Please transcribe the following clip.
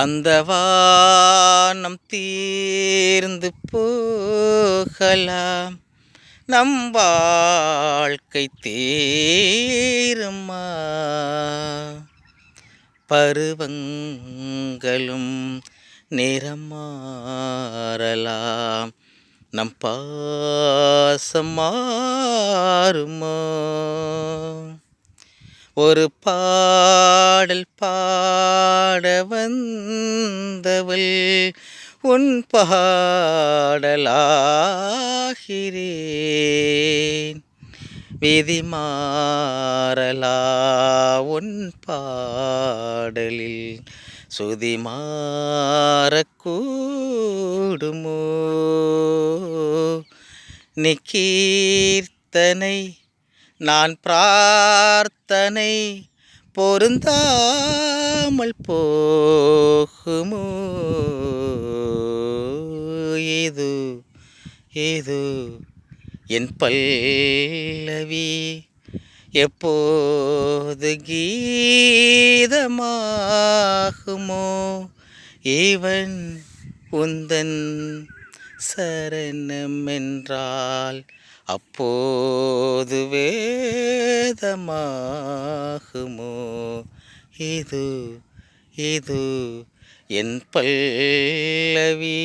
அந்த வானம் தீர்ந்து போகலாம், நம் வாழ்க்கை தீருமா? பருவங்களும் நிறம் மாறலாம், நம் பாசம் மாறுமோ? ஒரு பாடல் பாட வந்தவள் உன் பாடலாகிறேன். விதி மாறலா உன் பாடலில், சுதி மாறக்கூடுமோ? நீ கீர்த்தனை, நான் பிரார்த்தனை, பொருந்தாமல் போகுமோ? இது இது என் பல்லவி, எப்போது கீதமாகுமோ? இவன் உந்தன் சரணமென்றால் அப்போது வேதமாகுமோ? இது இது என் பல்லவி.